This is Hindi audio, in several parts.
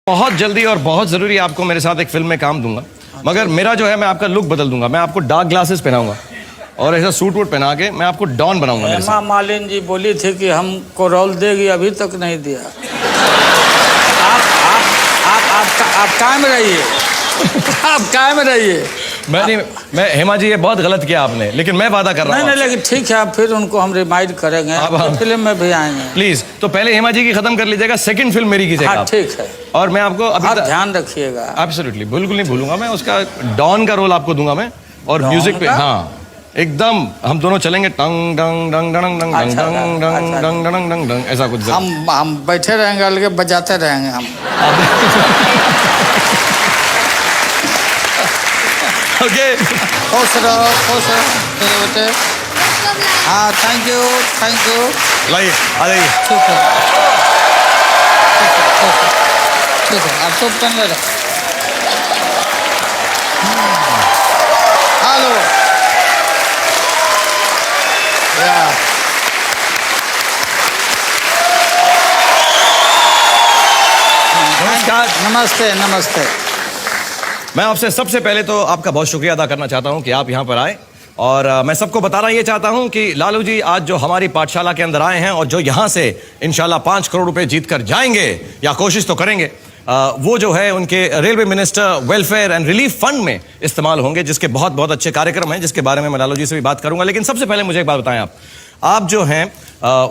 बहुत जल्दी और बहुत जरूरी आपको मेरे साथ एक फिल्म में काम दूंगा, मगर मेरा जो है मैं आपका लुक बदल दूंगा। मैं आपको डार्क ग्लासेस पहनाऊंगा और ऐसा सूट वूट पहना के मैं आपको डॉन बनाऊंगा। हेमा मालिनी जी बोली थी कि हमको रोल देगी, अभी तक नहीं दिया। आप कायम रहिए, आप कायम रहिए। मैं हेमा जी, ये बहुत गलत किया आपने, लेकिन मैं वादा कर रहा हूँ। नहीं, लेकिन ठीक है, आप फिर उनको हम रिमाइंड करेंगे, आप फिल्म में भी आएंगे। प्लीज, तो पहले हेमा जी की खत्म कर लीजिएगा, सेकंड फिल्म मेरी कीजिएगा। हाँ, ठीक है। और मैं आपको अभी ध्यान रखिएगा। एब्सोल्युटली, बिल्कुल नहीं भूलूंगा। मैं उसका डॉन का रोल आपको दूंगा मैं, और म्यूजिक पे हाँ एकदम हम दोनों चलेंगे, टंग डंग डंग डंग डंग डंग डंग डंग डंग डंग डंग डंग, ऐसा कुछ। हम बैठे रहेंगे, अलगे बजाते रहेंगे हम। ओके, खुश रहो मेरे बेटे। हाँ, थैंक यू। लाइए, आ जाइए। ठीक है, आप सब पहन ले रहे। हेलो, नमस्कार। नमस्ते। मैं आपसे सबसे पहले तो आपका बहुत शुक्रिया अदा करना चाहता हूं कि आप यहां पर आए, और मैं सबको बताना ये चाहता हूं कि लालू जी आज जो हमारी पाठशाला के अंदर आए हैं और जो यहां से इंशाल्लाह 5 करोड़ रुपए जीत कर जाएंगे, या कोशिश तो करेंगे, वो जो है उनके railway minister welfare and relief fund में इस्तेमाल होंगे, जिसके बहुत बहुत अच्छे कार्यक्रम हैं, जिसके बारे में मैं लालू जी से भी बात करूंगा। लेकिन सबसे पहले मुझे एक बात बताएं, आप जो हैं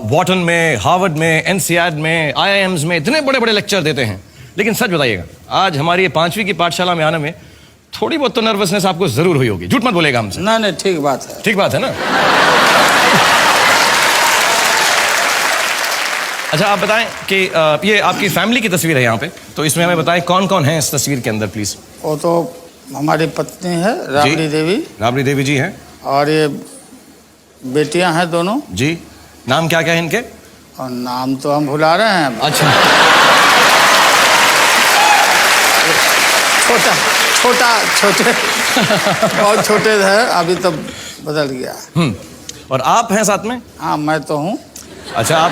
वॉटन में, हार्वर्ड में, एनसीआर में, IIMs में इतने बड़े बड़े लेक्चर देते हैं, लेकिन सच बताइएगा, आज हमारी ये 5वीं की पाठशाला में आने में थोड़ी बहुत तो नर्वसनेस आपको जरूर हुई होगी। झूठ मत बोलेगा हमसे। नहीं, ठीक बात है। ठीक बात है ना? अच्छा, आप बताएं कि ये आपकी फैमिली की तस्वीर है यहाँ पे, तो इसमें हमें बताएं कौन कौन है इस तस्वीर के अंदर, प्लीज। वो तो हमारी पत्नी है राबड़ी देवी जी हैं, और ये बेटियां हैं दोनों जी। नाम क्या क्या है इनके? और नाम तो हम भुला रहे हैं। अच्छा, छोटे बहुत छोटे थे, अभी तो बदल गया। और आप हैं साथ में? हाँ, मैं तो हूँ। अच्छा, आप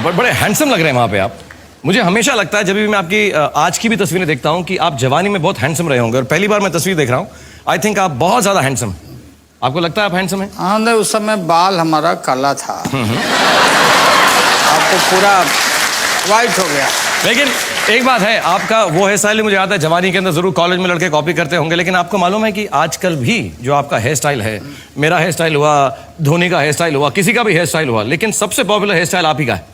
बड़े हैंडसम लग रहे हैं वहाँ पे। आप, मुझे हमेशा लगता है जब भी मैं आपकी आज की भी तस्वीरें देखता हूँ कि आप जवानी में बहुत हैंडसम रहे होंगे, और पहली बार मैं तस्वीर देख रहा हूँ, आई थिंक आप बहुत ज्यादा हैंडसम। आपको लगता है आप हैंडसम हैं? हाँ, नहीं, उस समय बाल हमारा काला था, आपको पूरा वाइट हो गया। लेकिन एक बात है, आपका वो हेयर स्टाइल मुझे याद है जवानी के अंदर जरूर कॉलेज में लड़के कॉपी करते होंगे, लेकिन आपको मालूम है कि आजकल भी जो आपका हेयर स्टाइल है, मेरा हेयर स्टाइल हुआ, धोनी का हेयर स्टाइल हुआ, किसी का भी हेयर स्टाइल हुआ, लेकिन सबसे पॉपुलर हेयर स्टाइल आप ही का है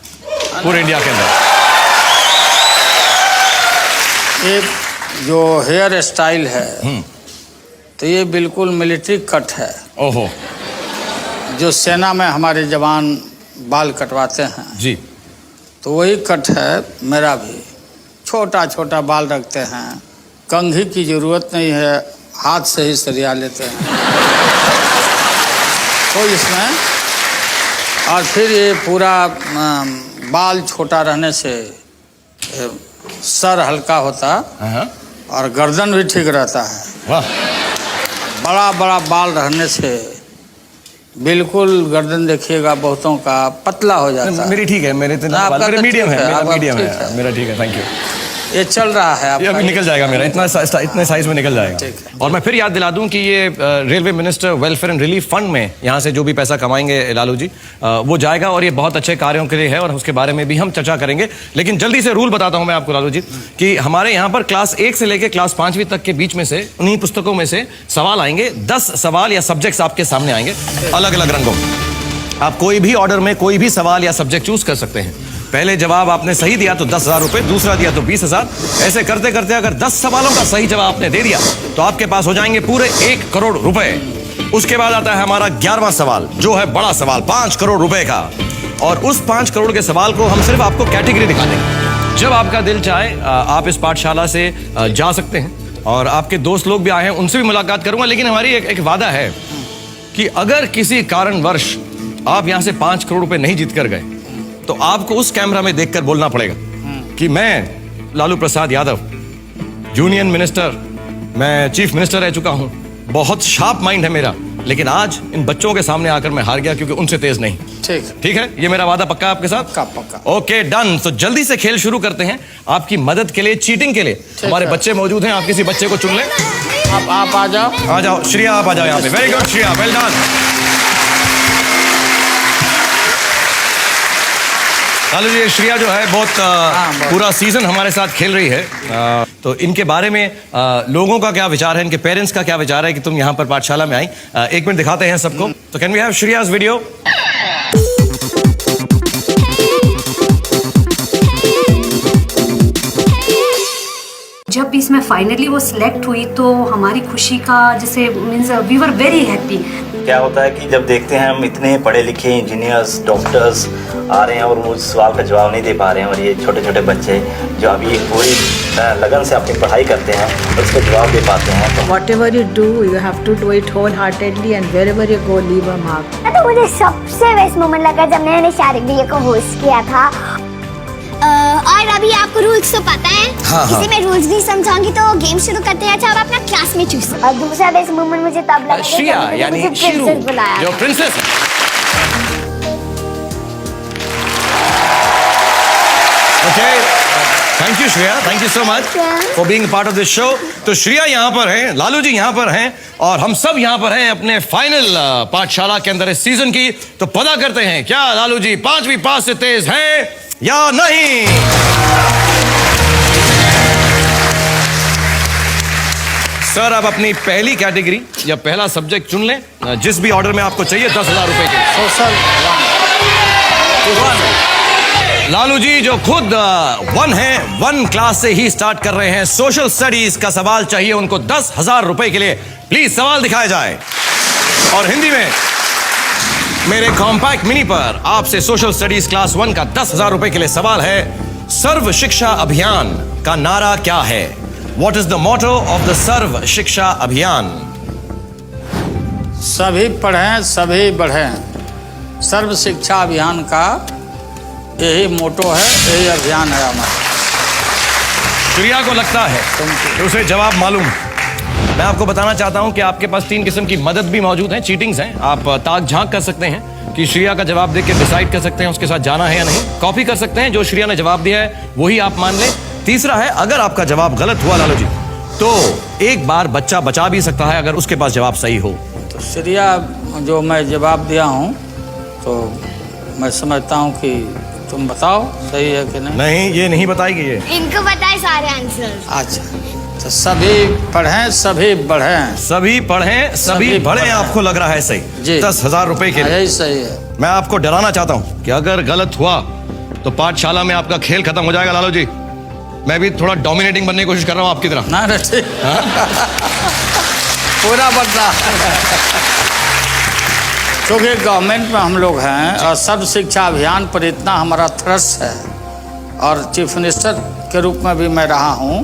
पूरे इंडिया के अंदर। ये जो हेयर स्टाइल है, तो ये बिल्कुल मिलिट्री कट है। ओहो। जो सेना में हमारे जवान बाल कटवाते हैं जी, तो वही कट है मेरा भी। छोटा छोटा बाल रखते हैं, कंघी की जरूरत नहीं है, हाथ से ही सरिया लेते हैं तो इसमें। और फिर ये पूरा बाल छोटा रहने से सर हल्का होता, और गर्दन भी ठीक रहता है। वाह। बड़ा बड़ा बाल रहने से बिल्कुल गर्दन देखिएगा बहुतों का पतला हो जाता है। मेरी ठीक है, मेरे मीडियम है, मेरा मीडियम है, मेरा ठीक है, थैंक यू। ये चल रहा है, ये अभी निकल जाएगा मेरा, इतने साइज में निकल जाएगा। और मैं फिर याद दिला दूं कि ये railway minister welfare and relief fund में यहाँ से जो भी पैसा कमाएंगे लालू जी, वो जाएगा, और ये बहुत अच्छे कार्यों के लिए है, और उसके बारे में भी हम चर्चा करेंगे। लेकिन जल्दी से रूल बताता हूं मैं आपको लालू जी, कि हमारे यहाँ पर क्लास 1 से लेकर क्लास 5वीं तक के बीच में से उन्हीं पुस्तकों में से सवाल आएंगे। 10 सवाल या सब्जेक्ट्स आपके सामने आएंगे, अलग अलग रंगों। आप कोई भी ऑर्डर में कोई भी सवाल या सब्जेक्ट चूज कर सकते हैं। पहले जवाब आपने सही दिया तो 10,000 रुपए, दूसरा दिया तो 20,000। ऐसे करते करते अगर 10 सवालों का सही जवाब आपने दे दिया तो आपके पास हो जाएंगे पूरे 1 करोड़ रुपए। उसके बाद आता है हमारा 11वां सवाल, जो है बड़ा सवाल, 5 करोड़ रुपए का। और उस 5 करोड़ के सवाल को हम सिर्फ आपको कैटेगरी दिखा देंगे। जब आपका दिल चाहे आप इस पाठशाला से जा सकते हैं, और आपके दोस्त लोग भी आए हैं, उनसे भी मुलाकात करूंगा। लेकिन हमारी एक वादा है कि अगर किसी कारणवश आप यहां से 5 करोड़ रुपए नहीं जीत कर गए, तो आपको उस कैमरा में देखकर बोलना पड़ेगा कि मैं लालू प्रसाद यादव, यूनियन मिनिस्टर, मैं चीफ मिनिस्टर रह चुका हूं, बहुत शार्प माइंड है मेरा, लेकिन आज इन बच्चों के सामने आकर मैं हार गया क्योंकि उनसे तेज नहीं। ठीक है, ये मेरा वादा पक्का आपके साथ? पक्का। Okay done. तो जल्दी से खेल शुरू करते हैं। आपकी मदद के लिए, चीटिंग के लिए हमारे बच्चे मौजूद हैं। आप किसी बच्चे को चुन लें। आप आ जाओ। श्रेया आप आ जाओ यहाँ पे। Very good Shreya, well done. Lalu ji, Shreya जो है बहुत पूरा सीजन हमारे साथ खेल रही है। तो इनके बारे में लोगों का क्या विचार है, इनके पेरेंट्स का क्या विचार है कि तुम यहाँ पर पाठशाला में आई? एक मिनट दिखाते हैं सबको। तो कैन वी हैव श्रेया's वीडियो? जब इसमें फाइनली वो सिलेक्ट हुई तो हमारी खुशी का जैसे means we were very happy. क्या होता है कि जब देखते हैं हम इतने पढ़े लिखे इंजीनियर्स, डॉक्टर्स आ रहे हैं और वो उस सवाल का जवाब नहीं दे पा रहे हैं, और ये छोटे छोटे बच्चे जो अभी पूरी लगन से अपनी पढ़ाई करते हैं और उसका जवाब दे पाते हैं। तो Whatever you do, you have to do it wholeheartedly and wherever you go, leave a mark. तो मुझे सबसे बेस्ट मोमेंट लगा जब मैंने शारिक भैया को होस्ट किया था। और अभी आपको रूल्स तो पता है। इसी में रूल्स भी समझाऊंगी। तो गेम शुरू करते हैं। अच्छा, आप अपना क्लास में चूज। और दूसरा बेस्ट मोमेंट मुझे तब लगा श्रेया यानी प्रिंसेस बुलाया, जो प्रिंसेस है। Okay, thank you Shreya, thank you so much for being part of this show. तो श्रेया यहाँ पर हैं, लालू जी यहाँ पर हैं, और हम सब यहाँ पर हैं अपने फाइनल पाठशाला के अंदर इस सीजन की। तो पता करते हैं क्या लालू जी 5वीं पास से तेज हैं या नहीं? सर, आप अपनी पहली कैटेगरी या पहला सब्जेक्ट चुन लें, जिस भी ऑर्डर में आपको चाहिए। 10,000 रुपए के सोशल। लालू जी जो खुद 1 है, 1 क्लास से ही स्टार्ट कर रहे हैं। सोशल स्टडीज का सवाल चाहिए उनको 10,000 रुपए के लिए। प्लीज सवाल दिखाया जाए। और हिंदी में मेरे कॉम्पैक्ट मिनी पर आपसे सोशल स्टडीज क्लास 1 का 10,000 रुपए के लिए सवाल है। सर्व शिक्षा अभियान का नारा क्या है? What is the motto of the सर्व शिक्षा अभियान? सभी पढ़ें, सभी बढ़ें। सर्व शिक्षा अभियान का यही मोटो है, यही अभियान है हमारा। श्रेया को लगता है कि उसे जवाब मालूम है। मैं आपको बताना चाहता हूं कि आपके पास 3 किस्म की मदद भी मौजूद है, चीटिंग्स हैं। आप ताक झांक कर सकते हैं कि श्रेया का जवाब देख के डिसाइड कर सकते हैं उसके साथ जाना है या नहीं। कॉपी कर सकते हैं, जो श्रेया ने जवाब दिया है वही आप मान लें। तीसरा है, अगर आपका जवाब गलत हुआ लालू जी, तो एक बार बच्चा बचा भी सकता है अगर उसके पास जवाब सही हो। तो श्रेया जो मैं जवाब दिया हूँ, तो मैं समझता हूँ कि तुम बताओ सही है कि नहीं। नहीं, ये नहीं बताएगी ये। इनको बताए सारे आंसर। अच्छा, तो सभी पढ़ें, सभी बढ़ें। सभी पढ़ें, सभी बढ़ें। आपको लग रहा है सही? जी। 10,000 रुपए के लिए यही सही है। मैं आपको डराना चाहता हूं कि अगर गलत हुआ तो पाठशाला में आपका खेल खत्म हो जाएगा लालू जी। मैं भी थोड़ा डोमिनेटिंग बनने की कोशिश कर रहा हूं आपकी तरह। ना ठीक, पूरा बदला। क्योंकि गवर्नमेंट में हम लोग हैं और सर्व शिक्षा अभियान पर इतना हमारा थ्रस्ट है, और चीफ मिनिस्टर के रूप में भी मैं रहा हूँ।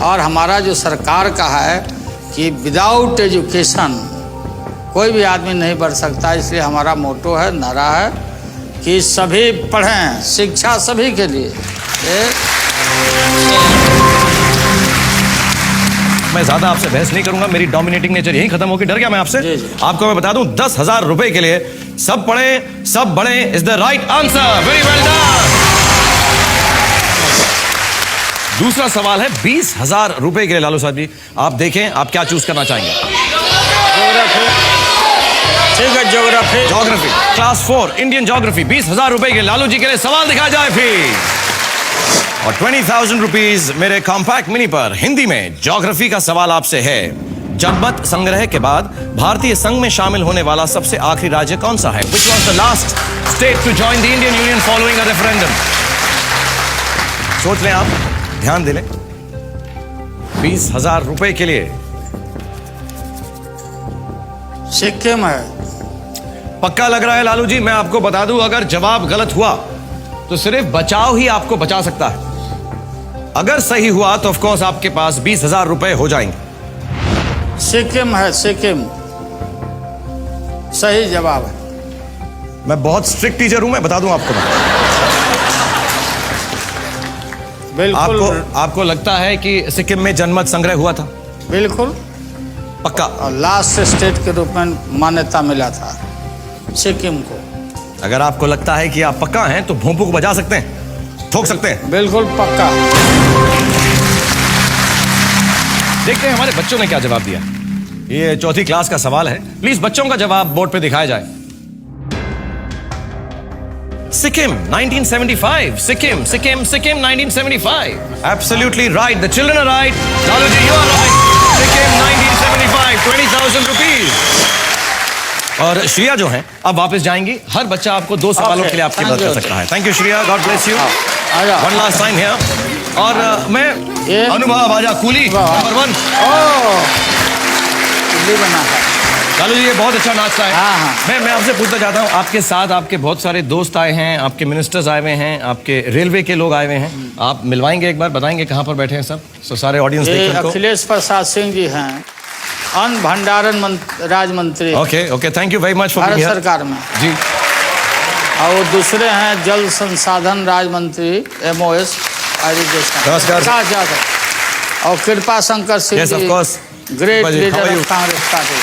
और हमारा जो सरकार का है कि विदाउट एजुकेशन कोई भी आदमी नहीं बढ़ सकता, इसलिए हमारा मोटो है, नारा है कि सभी पढ़ें, शिक्षा सभी के लिए। मैं ज्यादा आपसे बहस नहीं करूंगा, मेरी डोमिनेटिंग नेचर यही खत्म होगी। डर गया मैं आपसे? जी, जी। आपको मैं बता दूं 10,000 रुपए के लिए सब पढ़े सब बढ़े is the right answer. Very well done. दूसरा सवाल है 20,000 रुपए के लिए। लालू साहब जी, आप देखें आप क्या चूज करना चाहेंगे। ठीक है, geography. Geography class 4 Indian geography 20,000 रुपए के लालू जी के लिए सवाल दिखाया जाए फिर। और 20,000 रुपीज मेरे कॉम्पैक्ट मिनी पर हिंदी में ज्योग्राफी का सवाल आपसे है। जनमत संग्रह के बाद भारतीय संघ में शामिल होने वाला सबसे आखिरी राज्य कौन सा है? Which was the last state to join the Indian Union following a referendum? सोच लें आप, ध्यान दे लें। 20,000 रुपए के लिए सिक्किम है। पक्का लग रहा है लालू जी? मैं आपको बता दूं, अगर जवाब गलत हुआ तो सिर्फ बचाव ही आपको बचा सकता है। अगर सही हुआ तो ऑफ कोर्स आपके पास 20,000 रुपए हो जाएंगे। सिक्किम है, सिक्किम सही जवाब है। मैं बहुत स्ट्रिक्ट टीचर हूं, मैं बता दूं आपको। बिल्कुल। आपको लगता है कि सिक्किम में जनमत संग्रह हुआ था? बिल्कुल। पक्का। और लास्ट स्टेट के रूप में मान्यता मिला था सिक्किम को। अगर आपको लगता है कि आप पक्का हैं तो भोंपू को बजा सकते हैं, ठोक सकते हैं। बिल्कुल पक्का। देखते हैं हमारे बच्चों ने क्या जवाब दिया। ये चौथी क्लास का सवाल है, प्लीज बच्चों का जवाब बोर्ड पे दिखाया जाए। Sikkim 1975, Sikkim 1975। Absolutely right. The children are right. Lalu ji, you are right. Sikkim 1975, 20,000 rupees. और श्रिया जो हैं अब वापस जाएंगी। हर बच्चा आपको 2 सवालों के लिए आपकी मदद कर सकता है। Thank you Shriya, God bless you. One last time here. और मैं अनुभव आजा कूली नंबर 1। बना है लालू जी, ये बहुत अच्छा नाश्ता है। हाँ। मैं आपसे पूछना चाहता हूँ, आपके साथ आपके बहुत सारे दोस्त आए हैं, आपके मिनिस्टर्स आए हुए हैं, आपके रेलवे के लोग आए हुए हैं। आप मिलवाएंगे एक बार, बताएंगे कहाँ पर बैठे हैं सब, सो सारे ऑडियंस ये देखें। अखिलेश प्रसाद सिंह जी हैं, अन्न भंडारण राज्य मंत्री। Okay, thank you very much for Bharat सरकार में जी। और दूसरे हैं जल संसाधन राज्य मंत्री MOS इरिगेशन नमस्कार। और कृपा शंकर सिंह Yes, of जी, course. Great Kripa ji, leader how are you? Of Congress party.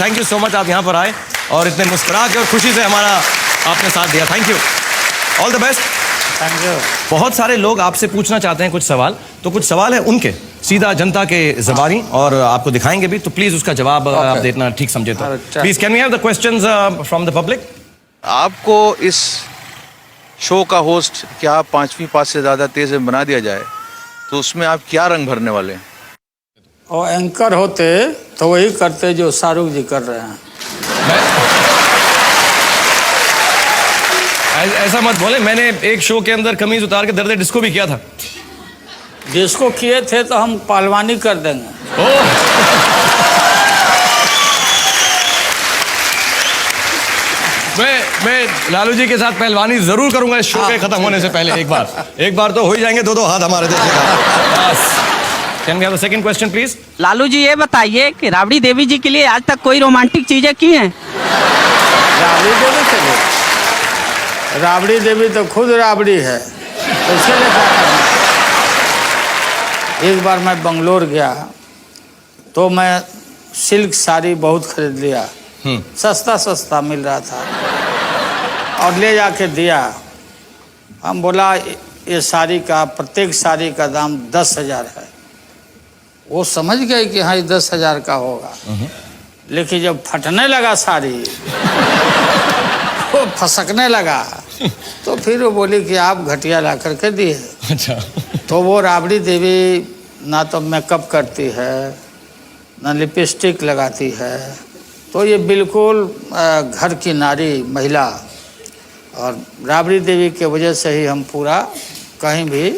Thank you so much, आप यहाँ पर आए और इतने मुस्कुरा के और खुशी से हमारा आपने साथ दिया। Thank you, all the best. Thank you. बहुत सारे लोग आपसे पूछना चाहते हैं कुछ सवाल, तो कुछ सवाल है उनके सीधा जनता के ज़बानी और आपको दिखाएंगे भी, तो प्लीज उसका जवाब आप देना ठीक समझे तो। Please can we have the questions from the public. आपको इस शो का होस्ट क्या 5वीं पास से ज़्यादा तेज बना दिया जाए तो उसमें आप क्या रंग भरने वाले हैं? और एंकर होते तो वही करते जो शाहरुख जी कर रहे हैं। ऐसा मत बोले, मैंने एक शो के अंदर कमीज उतार के दर्द डिस्को भी किया था। जिसको किए थे तो हम पहलवानी कर देंगे। मैं लालू जी के साथ पहलवानी जरूर करूंगा इस शो के खत्म होने से पहले। एक बार तो हो ही जाएंगे 2-2 हाथ हमारे देखिएगा। Can we have the second question, please? Lalu ji, ये बताइए कि राबड़ी देवी जी के लिए आज तक कोई रोमांटिक चीजें की हैं? राबड़ी देवी के लिए? राबड़ी देवी तो खुद राबड़ी है, तो उसके लिए क्या करना? एक बार मैं बंगलोर गया तो मैं सिल्क साड़ी बहुत खरीद लिया, सस्ता मिल रहा था और ले जाके दिया। हम बोला ये साड़ी का, प्रत्येक साड़ी का दाम 10,000 है। वो समझ गए कि हाँ ये 10,000 का होगा, लेकिन जब फटने लगा साड़ी वो फसकने लगा तो फिर वो बोली कि आप घटिया ला करके दिए। अच्छा। तो वो राबड़ी देवी ना तो मेकअप करती है ना लिपस्टिक लगाती है, तो ये बिल्कुल घर की नारी महिला। और राबड़ी देवी के वजह से ही हम पूरा कहीं भी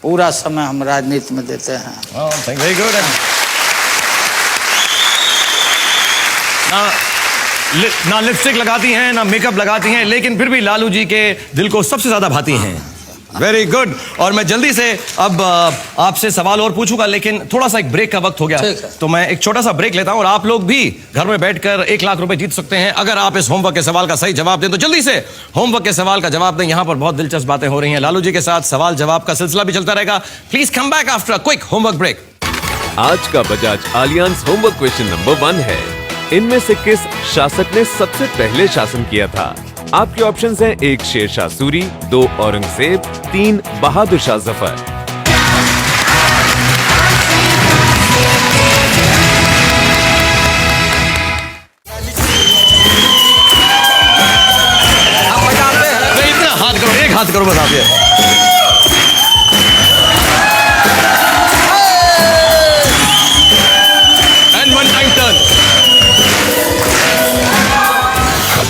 पूरा समय हम राजनीति में देते हैं। Very good. ना लिपस्टिक लगाती हैं ना मेकअप लगाती हैं, लेकिन फिर भी लालू जी के दिल को सबसे ज्यादा भाती हैं। Very good. और मैं जल्दी से अब आपसे सवाल और पूछूंगा, लेकिन थोड़ा सा एक ब्रेक का वक्त हो गया, तो मैं एक छोटा सा ब्रेक लेता हूं। और आप लोग भी घर में बैठकर 1 लाख रुपए जीत सकते हैं अगर आप इस होमवर्क के सवाल का सही जवाब दें। तो जल्दी से होमवर्क के सवाल का जवाब दें। यहां पर बहुत दिलचस्प बातें हो रही हैं। लालू जी के साथ सवाल जवाब का सिलसिला भी चलता रहेगा। Please come back after a quick homework break. आज का Bajaj Allianz homework question number 1 है, इनमें से किस शासक ने सबसे पहले शासन किया था? आपके ऑप्शंस हैं 1 शेरशाह सूरी, 2 औरंगजेब, 3 बहादुर शाह जफर। इतना हाथ करो, एक हाथ करो बस आप ये। And one time turn।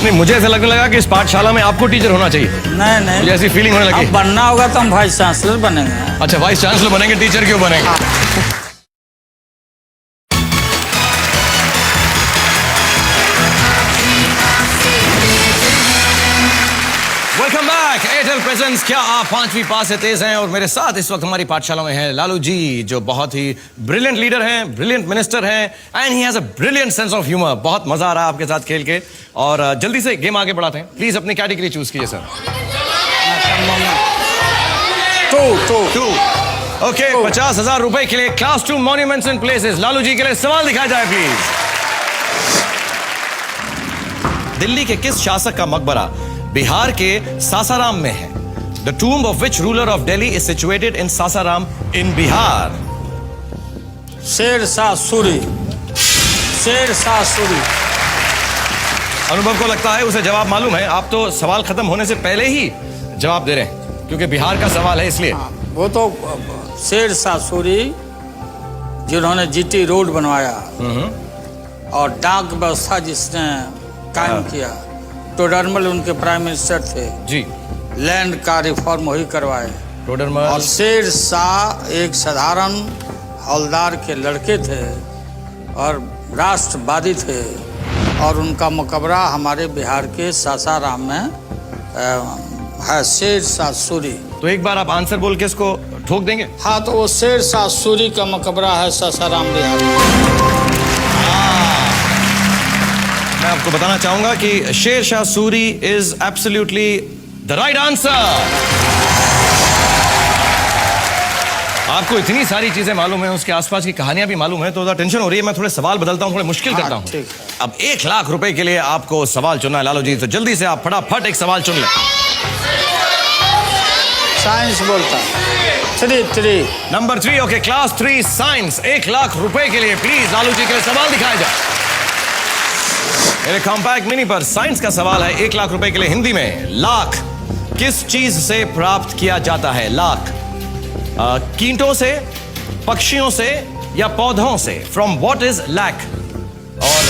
नहीं, मुझे ऐसा लगने लगा कि इस पाठशाला में आपको टीचर होना चाहिए। नहीं मुझे ऐसी फीलिंग होने लगी। अब बनना होगा तो हम वाइस चांसलर बनेंगे। अच्छा, वाइस चांसलर बनेंगे, टीचर क्यों बनेंगे? Welcome back. Airtel presence. क्या आप 5वीं पास से तेज हैं? और मेरे साथ इस वक्त हमारी पाठशाला में है लालू जी, जो बहुत ही ब्रिलियंट लीडर हैं, ब्रिलियंट मिनिस्टर हैं, and he has a brilliant sense of humour. बहुत मजा आ रहा है आपके साथ खेल के। और जल्दी से गेम आगे बढ़ाते हैं। प्लीज अपनी कैटेगरी चूज कीजिए सर। टू ओके 50,000 रुपए के लिए class 2 monuments and places. Lalu ji के लिए सवाल दिखाया जाए प्लीज। दिल्ली के किस शासक का मकबरा बिहार के सासाराम में है? The tomb of which ruler of Delhi is situated in Sasaram in Bihar? Sher Shah Suri. शेर शाह सूरी। अनुभव को लगता है उसे जवाब मालूम है। आप तो सवाल खत्म होने से पहले ही जवाब दे रहे हैं क्योंकि बिहार का सवाल है इसलिए। वो तो शेर शाह सूरी जिन्होंने जीटी रोड बनवाया और डाक व्यवस्था जिसने कायम किया। टोडरमल उनके प्राइम मिनिस्टर थे जी। लैंड का रिफॉर्म वही करवाए। टोडरमल और शेर शाह एक साधारण हवलदार के लड़के थे और राष्ट्रवादी थे और उनका मकबरा हमारे बिहार के सासाराम में है, शेर शाह सूरी। तो एक बार आप आंसर बोल के इसको ठोक देंगे? हाँ, तो वो शेर शाह सूरी का मकबरा है सासाराम बिहार में। मैं आपको बताना चाहूंगा कि शेर Shah Suri is absolutely the right answer. आपको इतनी सारी चीजें मालूम है, उसके आसपास की कहानियां भी मालूम है, तो टेंशन हो रही है। मैं थोड़े सवाल बदलता हूं, थोड़े मुश्किल करता हूं। ठीक। अब 1 लाख रुपए के लिए आपको सवाल चुनना है लालू जी, तो जल्दी से आप फटाफट एक सवाल चुन लें। साइंस बोलता है 3 number 3। Okay, class 3 science. 1 lakh रुपए के लिए प्लीज लालू जी के लिए सवाल दिखाया जाए। मेरे कॉम्पैक्ट मिनी पर साइंस का सवाल है 1 लाख रुपए के लिए हिंदी में। लाख किस चीज से प्राप्त किया जाता है? लाख कीटों से, पक्षियों से या पौधों से? From what is lac? और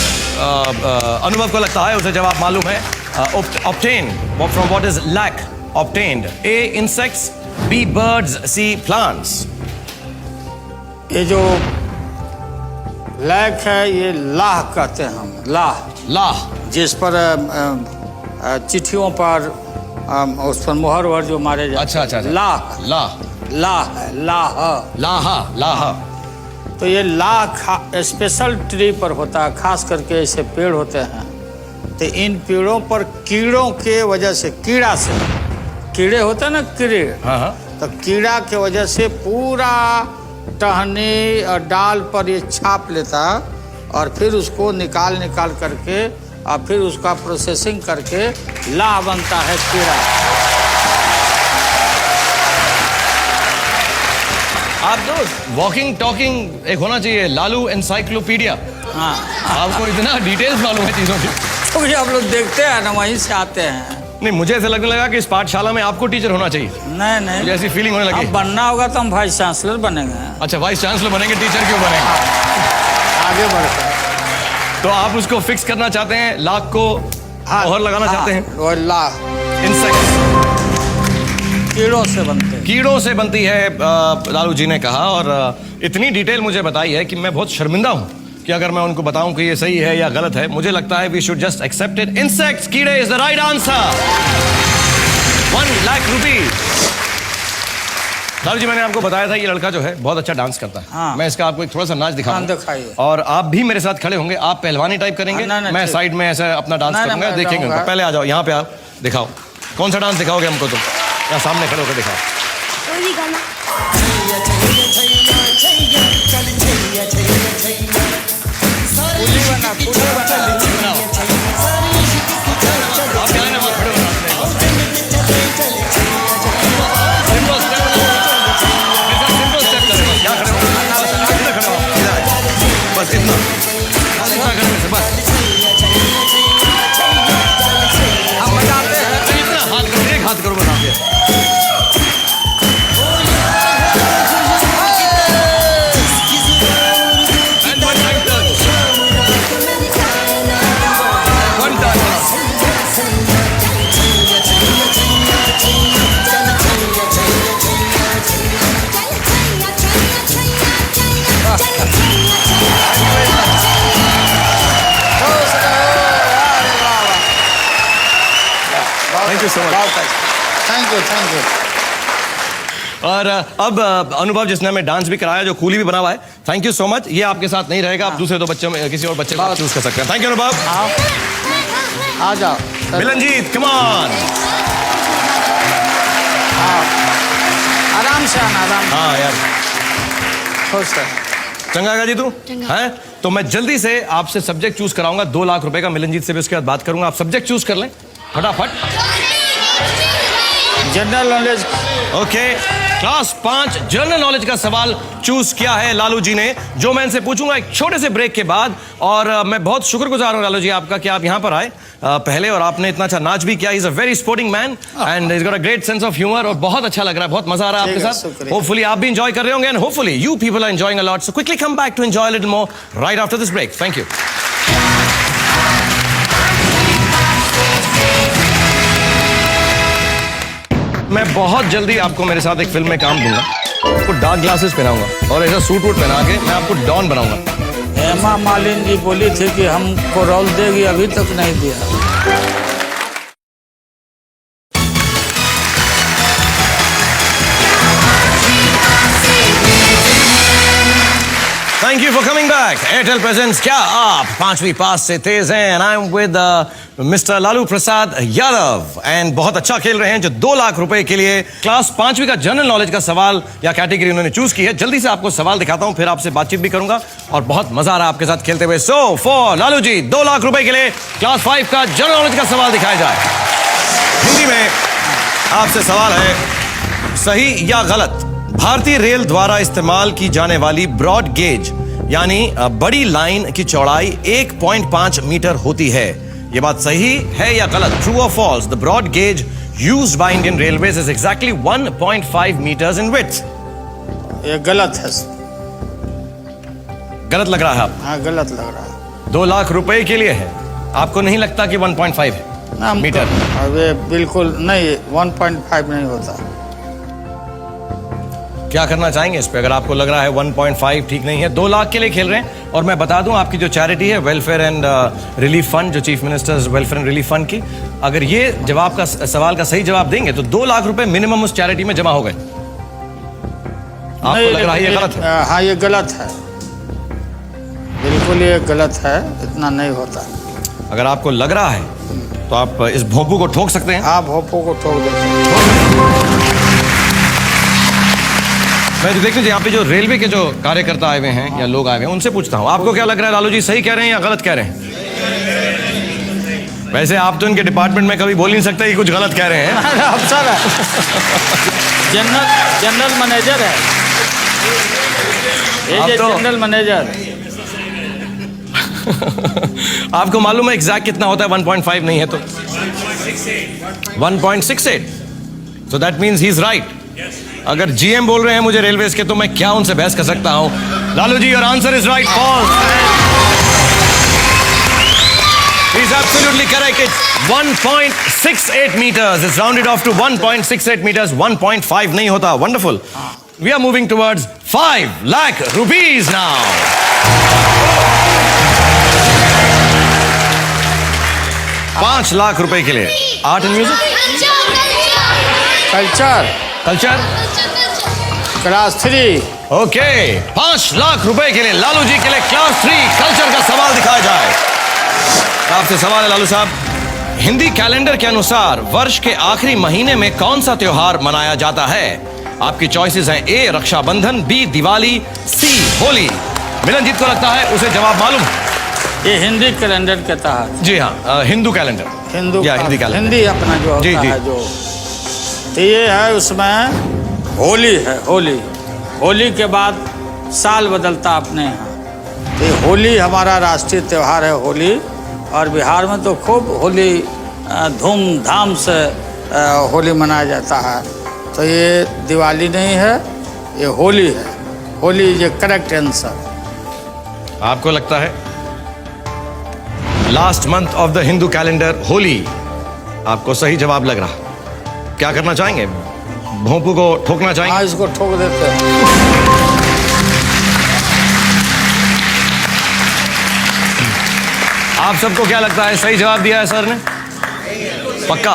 अनुभव को लगता है उसे जवाब मालूम है। Obtain from what is lac? Obtained. A insects, B birds, C plants. ये जो लैक है ये लाह कहते हैं हम। लाह जिस पर चिट्ठियों पर उस पर मोहर वोहर जो मारे जाते। अच्छा। लाह। तो ये लाह स्पेशल ट्री पर होता है, खास करके ऐसे पेड़ होते हैं। तो इन पेड़ों पर कीड़ों के वजह से, कीड़े होते हैं ना, कीड़े। हाँ। तो कीड़ा के वजह से पूरा टहनी और डाल पर ये छाप लेता और फिर उसको निकाल करके और फिर उसका प्रोसेसिंग करके लाह बनता है कीड़ा। आप तो वॉकिंग टॉकिंग एक होना चाहिए लालू एनसाइक्लोपीडिया। हाँ, आपको इतना डिटेल्स मालूम है चीजों की। तो भैया आप लोग देखते हैं ना, वहीं से आते हैं। नहीं, मुझे ऐसा लगने लगा कि इस पाठशाला में आपको टीचर होना चाहिए। नहीं मुझे ऐसी फीलिंग होने लगी। अब बनना होगा तो हम वाइस चांसलर बनेंगे। अच्छा, वाइस चांसलर बनेंगे, टीचर क्यों बनेंगे? आगे बढ़ते हैं। तो आप उसको फिक्स करना चाहते हैं, लाख को मोहर लगाना चाहते हैं? और लाह इंसेक्ट्स कीड़ों से बनती है लालू जी ने कहा। और इतनी डिटेल मुझे बताई है कि मैं बहुत शर्मिंदा हूं कि अगर मैं उनको बताऊं कि ये सही है या गलत है। मुझे लगता है we should just accept it. Insects, कीड़े is the right answer. 1 lakh rupees. Lalu ji, मैंने आपको बताया था ये लड़का जो है बहुत अच्छा डांस करता है। हाँ। मैं इसका आपको एक थोड़ा सा नाच दिखाऊंगा। दिखाइए। और आप भी मेरे साथ खड़े होंगे। आप पहलवानी टाइप करेंगे, मैं साइड में ऐसा अपना डांस करूंगा, देखेंगे उनको। पहले आ जाओ यहाँ पे, आप दिखाओ कौन सा डांस दिखाओगे हमको। तुम यहाँ सामने खड़े होकर दिखाओ। बस इतना करने से बस हम बताते हैं। इतना हाथ करो, एक हाथ करो, बता दिया। Thank you so much. Thank you. और अब अनुभव जिसने हमें डांस भी कराया, जो कूली भी बना हुआ है, थैंक यू सो मच। ये आपके साथ नहीं रहेगा, आप दूसरे 2 बच्चों में किसी और बच्चे को चूज कर सकते हैं। थैंक यू अनुभव। आ जाओ मिलनजीत, कम ऑन। आराम से आना, आराम। हाँ यार। खुश है। चंगा जी तू है? तो मैं जल्दी से आपसे सब्जेक्ट चूज कराऊंगा, 2 लाख रुपए का। मिलनजीत से भी उसके बाद बात करूंगा। आप सब्जेक्ट चूज कर लें फटाफट। General knowledge. Okay, class 5 general knowledge का सवाल चूज किया है लालू जी ने, जो मैं इनसे पूछूंगा एक छोटे से ब्रेक के बाद। और मैं बहुत शुक्रगुजार हूं लालू जी आपका कि आप यहां पर आए पहले, और आपने इतना अच्छा नाच भी किया। Is a very sporting man and is got a great sense of humour, और बहुत अच्छा लग रहा है, बहुत मजा आ रहा है आपके साथ। होपफुली आप भी एंजॉय कर रहे होंगे, and hopefully you people are enjoying a lot. So quickly come back to enjoy a little more right after this break. Thank you. मैं बहुत जल्दी आपको मेरे साथ एक फिल्म में काम दूंगा। आपको डार्क ग्लासेस पहनाऊंगा और ऐसा सूट वूट पहना के मैं आपको डॉन बनाऊंगा। हेमा मालिनी जी बोली थी कि हमको रोल देगी, अभी तक नहीं दिया। Thank you for coming back. Airtel presents क्या आप 5वीं पास से तेज हैं, and I'm with Mr. Lalu Prasad Yadav, and बहुत अच्छा खेल रहे हैं, जो 2 लाख रुपए के लिए क्लास 5वीं का जनरल नॉलेज का सवाल या कैटेगरी उन्होंने चूज की है। जल्दी से आपको सवाल दिखाता हूं, फिर आपसे बातचीत भी करूंगा, और बहुत मजा आ रहा है आपके साथ खेलते हुए। सो फॉर लालू जी, 2 लाख रुपए के लिए क्लास 5 का जनरल नॉलेज का सवाल दिखाया जाए। हिंदी में आपसे सवाल है, सही या गलत, भारतीय रेल द्वारा इस्तेमाल की जाने वाली ब्रॉड गेज यानी बड़ी लाइन की चौड़ाई 1.5 मीटर होती है। यह बात सही है या गलत? ट्रू और false? The broad gauge used by Indian railways is exactly 1.5 metres in width. ये गलत है। गलत लग रहा है आप? हाँ, गलत लग रहा है। 2 लाख रुपए के लिए है, आपको नहीं लगता कि 1.5 है मीटर? अबे बिल्कुल नहीं, 1.5 नहीं होता। क्या करना चाहेंगे इस पे, अगर आपको लग रहा है 1.5 ठीक नहीं है? 2 लाख के लिए खेल रहे हैं, और मैं बता दूं आपकी जो चैरिटी है वेलफेयर एंड रिलीफ फंड, जो chief ministers welfare and relief fund की, अगर ये जवाब का सवाल का सही जवाब देंगे तो 2 लाख रुपए मिनिमम उस चैरिटी में जमा हो गए। आपको लग रहा है ये गलत है? हाँ, ये गलत है, बिल्कुल ये गलत है, इतना नहीं होता। अगर आपको लग रहा है तो आप इस भोंपू को ठोक सकते हैं। आप भोंपू को ठोक देते। मैं तो देख लीजिए, यहाँ पे जो रेलवे के जो कार्यकर्ता आए हुए हैं या लोग आए हुए हैं, उनसे पूछता हूँ, आपको क्या लग रहा है लालू जी, सही कह रहे हैं या गलत कह रहे हैं? वैसे आप तो इनके डिपार्टमेंट में कभी बोल नहीं सकते कि कुछ गलत कह रहे हैं। अफसर है, जनरल मैनेजर है, ये तो जनरल मैनेजर। आपको मालूम है एग्जैक्ट कितना होता है? 1.5 नहीं है तो 1.68। So that means he is right. अगर जीएम बोल रहे हैं मुझे रेलवेज के, तो मैं क्या उनसे बहस कर सकता हूं? Lalu ji, your answer is right. False? Is absolutely correct. It's 1.68 metres. It's rounded off to 1.68 metres. 1.5 नहीं होता। Wonderful. We are moving towards 5 lakh rupees now. 5 lakh रुपए के लिए art and music, culture class 3। Okay, 5 lakh रुपए के लिए लालू जी के लिए क्लास 3 कल्चर का सवाल दिखाया जाए। आपसे सवाल है लालू साहब, हिंदी कैलेंडर के अनुसार वर्ष के आखिरी महीने में कौन सा त्योहार मनाया जाता है? आपकी चॉइसेस हैं, ए रक्षाबंधन, बी दिवाली, सी होली। मिलनजीत को लगता है उसे जवाब मालूम। ये हिंदी कैलेंडर के तहत? जी हाँ, हिंदू कैलेंडर, हिंदी कैलेंडर, हिंदी अपना जो होता है जो, तो ये है, उसमें होली है। होली के बाद साल बदलता अपने यहाँ। तो होली हमारा राष्ट्रीय त्यौहार है, होली। और बिहार में तो खूब होली धूमधाम से होली मनाया जाता है। तो ये दिवाली नहीं है, ये होली है। होली ये करेक्ट आंसर। आपको लगता है last month of the Hindu calendar Holi आपको सही जवाब लग रहा? क्या करना चाहेंगे? भोंपू को ठोकना चाहेंगे? हाँ, इसको ठोक देते हैं। आप सबको क्या लगता है, सही जवाब दिया है सर ने? पक्का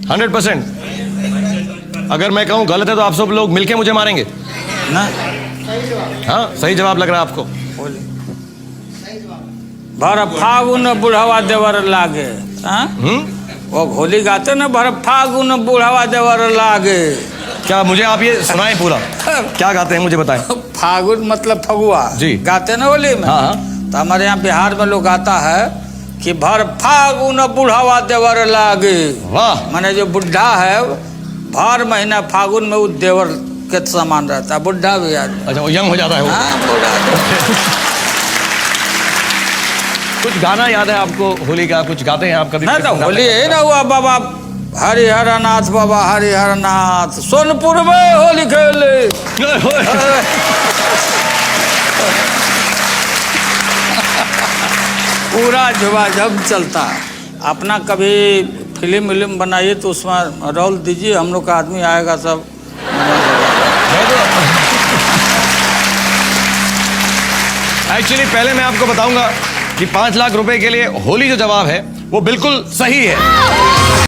100%? अगर मैं कहूं गलत है तो आप सब लोग मिलके मुझे मारेंगे ना? हाँ, सही जवाब लग रहा है आपको? भर फागुन बुढ़ावा देवर लागे। हाँ, वो होली गाते ना, भर फागुन बुढ़ावा देवर लागे। क्या मुझे आप ये सुनाएं पूरा, क्या गाते हैं मुझे बताएं। फागुन मतलब फगुआ जी। गाते हैं ना होली में। हाँ। तो हमारे यहाँ बिहार में लोग गाता है कि भर फागुन बुढ़ावा देवर लागे। वाह। माने जो बुढ़ा है भर महीना फागुन में वो देवर के समान रहता है, बुढ़ा भी आदमी। अच्छा, वो यंग हो जाता है वो। हाँ, बुढ़ा। कुछ गाना याद है आपको होली का, कुछ गाते हैं आप कभी? नहीं तो होली है ना हुआ बाबा हरिहरनाथ, बाबा हरिहरनाथ सोनपुर में होली खेले। पूरा झुमाझम चलता है। अपना कभी फिल्म विल्म बनाइए तो उसमें रोल दीजिए, हम लोग का आदमी आएगा सब। एक्चुअली पहले मैं आपको बताऊंगा कि 5 लाख रुपए के लिए होली जो जवाब है वो बिल्कुल सही है।